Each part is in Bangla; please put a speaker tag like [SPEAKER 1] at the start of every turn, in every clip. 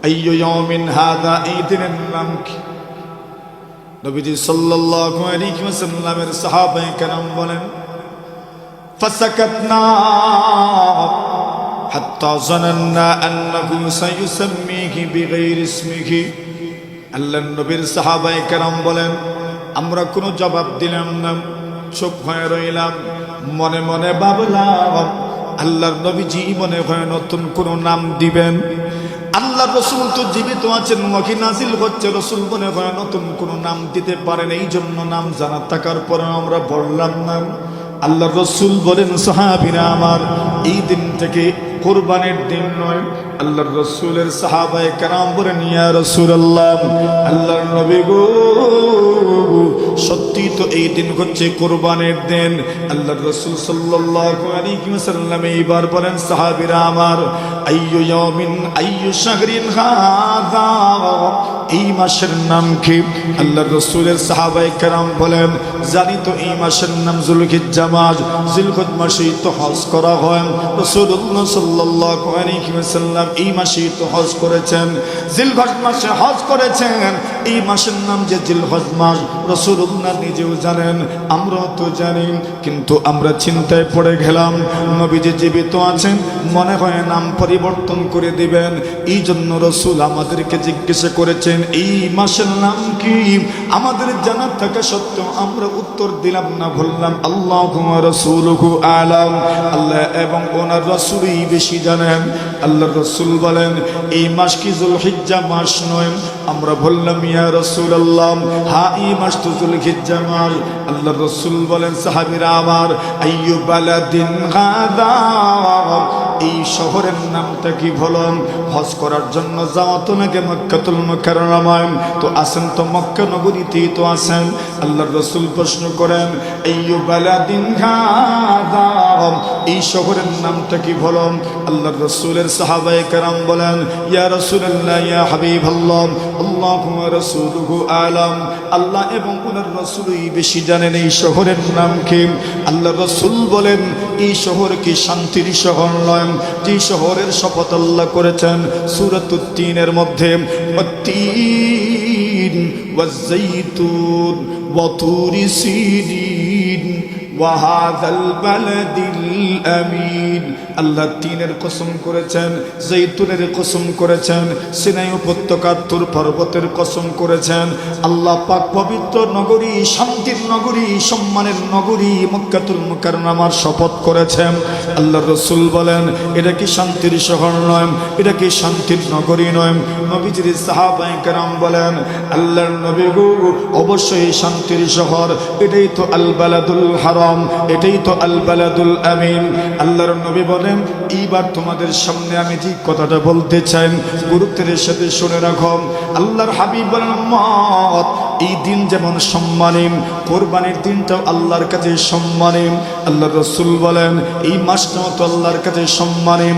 [SPEAKER 1] আইয়ু ইয়াউমিন হাযা, এই দিনের নাম কি? নবীজি সাল্লাল্লাহু আলাইহি ওয়াসাল্লামের সাহাবায়ে কেরাম বলেন, ফাসাকাতনা হাত্তা জানান্না আন্নাহু সায়ুসাম্মিহি বিগাইরি ইসমিহি। আল্লাহর নবীর সাহাবায়ে কেরাম বলেন, আমরা কোনো জবাব দিলাম না, চুপ হয়ে রইলাম। মনে মনে ভাবলাম আল্লাহর নবীজি মনে হয় নতুন কোনো নাম দিবেন। আল্লাহর রাসূল তো জীবিত আছেন, ওহী নাযিল হচ্ছে, রাসূল মনে হয় নতুন কোনো নাম দিতে পারেন, এই জন্য নাম জানা থাকার পরে আমরা বললাম না। আল্লাহর রাসূল বলেন, সাহাবীরা আমার, এই দিন থেকে কুরবানির দিন নয়। আল্লাহর রাসূলের সাহাবায়ে কেরাম বলেন, ইয়া রাসূলুল্লাহ, আল্লাহর নবী গো, সত্যি তো এই দিন হচ্ছে কুরবানির দিন। আল্লাহর রাসূল সাল্লাল্লাহু আলাইহি ওয়াসাল্লাম এইবার বলেন, সাহাবীরা আমার, আইয়ু ইয়াউমিন আইয়ু শাহরিন হাযা, এই মাসের নাম কি? আল্লাহর রাসূলের সাহাবায়ে কেরাম বলেন, জানি তো এই মাসের নাম যুলহিজ্জা মাস, জিলহজ মাসেই তো হজ করা হয়। রাসূলুল্লাহ সাল্লাল্লাহু আলাইহি ওয়াসাল্লাম এই মাসেই তো হজ করেছেন, জিলহজ মাসে হজ করেছেন। এই মাসের নাম যে জিলহজ মাস, রাসূলুল্লাহ নিজেও জানেন, আমরাও তো জানি, কিন্তু আমরা চিন্তায় পড়ে গেলাম, নবীজি জীবিত আছেন, মনে হয় নাম পরিবর্তন করে দিবেন। এই জন্য রাসূল আমাদেরকে জিজ্ঞাসা করেছেন, এই মাসের নাম কি? আমাদের জানা থাকা সত্ত্বেও আমরা উত্তর দিলাম না, বললাম আল্লাহু ওয়া রাসূলুহু আ'লাম, আল্লাহ এবং ওনার রাসূলই বেশি জানেন। আল্লাহর রাসূল বলেন, এই মাস কি যুলহিজ্জা মাস নয়? আমরা বললাম, ইয়া রাসূলুল্লাহ, হ্যাঁ এই মাস তো যুলহিজ্জা মাস। আল্লাহর রাসূল বলেন, সাহাবীরা আমার, আইয়ু বালাদিন হাযা, এই শহরের নামটা কি? বলুন। হজ করার জন্য যাওয়া তো নাকি মক্কাতুল মুকাররমায়, তো আছেন তো মক্কা নগরীতেই তো আছেন। আল্লাহর রাসূল প্রশ্ন করেন, আইয়ু বালাদিন হাযা, এই শহরের নামটা কি? বলুন। আল্লাহর রাসূলের সাহাবায়ে কেরাম বলেন, ইয়া রাসূলুল্লাহ, ইয়া হাবিবাল্লাহ, আল্লাহু ওয়া রাসূলুহু আ'লাম, আল্লাহ এবং ওনার রাসূলই বেশি জানেন এই শহরের নাম কি? আল্লাহর রাসূল বলেন, এই শহর কি শান্তির শহর নয়? যে শহরের শপথ আল্লাহ করেছেন সূরাতুত তিনের মধ্যে, ওয়াত-তিন ওয়াজ-যাইতুন ওয়া তুরি সিনিন ওয়া হাযাল বালাদিল আমিন। আল্লাহ তিনের কসম করেছেন, জৈতুনের কসম করেছেন, সিনাই উপত্যকার তুর পর্বতের কসম করেছেন। আল্লাহ পাক পবিত্র নগরী, শান্তির নগরী, সম্মানের নগরী মক্কাতুল মুকাররমার শপথ করেছেন। আল্লাহর রাসূল বলেন, এটা কি শান্তির শহর নয়? এটা কি শান্তির নগরী নয়? নবীজির সাহাবায়ে কেরাম বলেন, আল্লাহর নবী গো, অবশ্যই শান্তির শহর, এটাই তো আল বালাদুল হারাম, এটাই তো আল বালাদুল আমিন। আল্লাহর নবী বলেন, এইবার তোমাদের সামনে আমি যে কথাটা বলতে চাই, গুরুত্বের সাথে শুনে রাখো। আল্লাহর হাবিব বলেন, উম্মত, এই দিন যেমন সম্মানী, কোরবানির দিনটাও আল্লাহর কাছে সম্মানী। আল্লাহর রাসূল বলেন, এই মাসটাও তো আল্লাহর কাছে সম্মানী।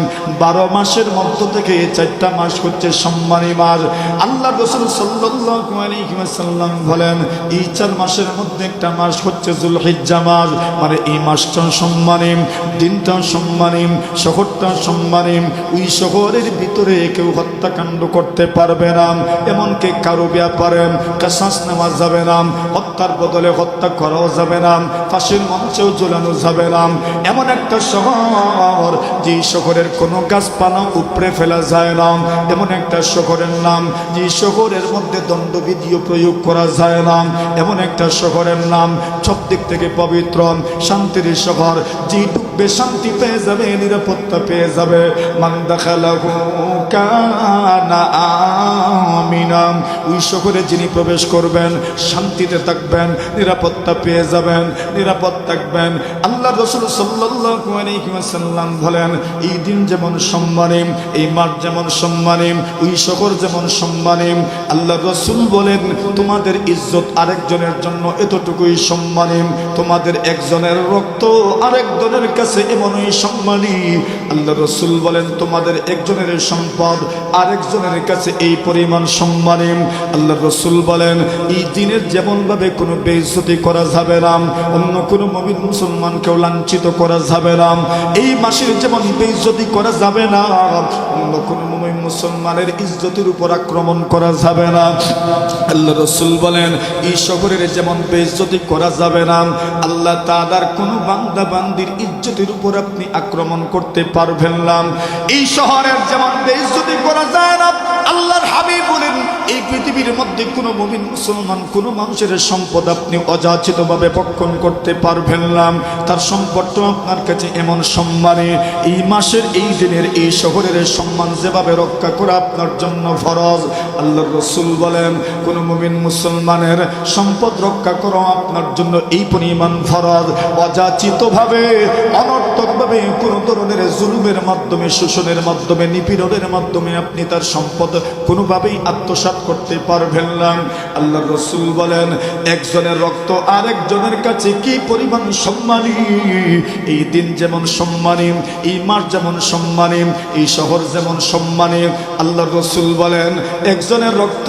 [SPEAKER 1] 12 মাসের মধ্য থেকে 4টা মাস হচ্ছে সম্মানী মাস। আল্লাহর রাসূল সাল্লাল্লাহু আলাইহি ওয়াসাল্লাম বলেন, এই 4 মাসের মধ্যে একটা মাস হচ্ছে যুলহিজ্জা মাস, মানে এই মাসটা সম্মানী, দিনটা সম্মানী, শহরটা সম্মানী। ওই শহরের ভিতরে কেউ হত্যাকাণ্ড করতে পারবে না, এমনকি কারো ব্যাপারে কিসাস নেওয়া যাবে না, হত্যার বদলে হত্যা করাও যাবে না, ফাঁসির মঞ্চেও ঝুলানো যাবে না। এমন একটা শহর, যে শহরের কোনো গাছপালা উপড়ে ফেলা যায় না। এমন একটা শহরের নাম, যে শহরের মধ্যে দণ্ডবিধিও প্রয়োগ করা যায় না। এমন একটা শহরের নাম, সব দিক থেকে পবিত্র, শান্তির শহর, যে ঢুকবে শান্তি পেয়ে যাবে, নিরাপত্তা পেয়ে যাবে। মান দাখালাহু কানা আমিনা, ওই শহরে যিনি প্রবেশ করবেন শান্তিতে থাকবেন, নিরাপত্তা পেয়ে যাবেন, নিরাপদ থাকবেন। আল্লাহ রাসূল সাল্লাল্লাহু আলাইহি ওয়াসাল্লাম বলেন, এই দিন যেমন সম্মানী, এই মাস যেমন সম্মানী, ওই শহর যেমন সম্মানী। আল্লাহ রাসূল বলেন, তোমাদের ইজ্জত আরেকজনের জন্য এতটুকুই সম্মানী, তোমাদের একজনের রক্ত আরেকজনের কাছে এমনই সম্মানী। আল্লাহ রাসূল বলেন, তোমাদের একজনের সম্পদ আরেকজনের কাছে এই পরিমাণ সম্মানী। সম্মানী। আল্লাহ রসুল বলেন এই দিনের যেমন ভাবে কোনো বেইজ্জতি করা যাবে না, অন্য কোনো মুমিন মুসলমানকেও লাঞ্ছিত করা যাবে না, এই মাসের যেমন বেইজ্জতি করা যাবে না, অন্য কোনো মুমিন মুসলমানের ইজ্জতের উপর আক্রমণ করা যাবে না। আল্লাহ রসুল বলেন এই শহরের যেমন বেইজ্জতি করা যাবে না, আল্লাহ তাআলার কোনো বান্দা বান্দির ইজ্জতের উপর আপনি আক্রমণ করতে পারবেন না। এই শহরের যেমন বেইজ্জতি করা যায় না, আল্লাহর হাবিব বলেন এই পৃথিবীর মধ্যে কোনো মুমিন মুসলমান কোনো মানুষের সম্পদ আপনি অযাচিতভাবে ভক্ষণ করতে পারবেন না। তার সম্পদটা আপনার কাছে এমন সম্মানী, এই মাসের এই দিনের এই শহরের সম্মান যেভাবে রক্ষা করা আপনার জন্য ফরজ। আল্লাহর রাসূল বলেন কোনো মুমিন মুসলমানের সম্পদ রক্ষা করা আপনার জন্য এই পরিমাণ ফরজ, অযাচিতভাবে অনর্থকভাবে কোনো ধরনের জুলুমের মাধ্যমে, শোষণের মাধ্যমে, নিপীড়নের মাধ্যমে আপনি তার সম্পদ কোনোভাবেই আত্মসাৎ করতে পারবেন না। আল্লাহর রাসূল বলেন একজনের রক্ত আরেকজনের কাছে কি পরিমাণ সম্মানী, এই দিন যেমন সম্মানী, এই মাস যেমন সম্মানী, এই শহর যেমন সম্মানী। আল্লাহর রাসূল বলেন একজনের রক্ত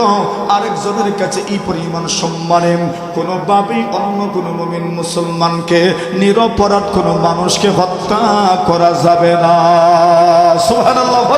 [SPEAKER 1] আরেকজনের কাছে এই পরিমাণ সম্মানী, কোনোভাবেই অন্য কোনো মুমিন মুসলমানকে, নিরপরাধ কোনো মানুষকে হত্যা করা যাবে না। সুবহানাল্লাহ বলেন।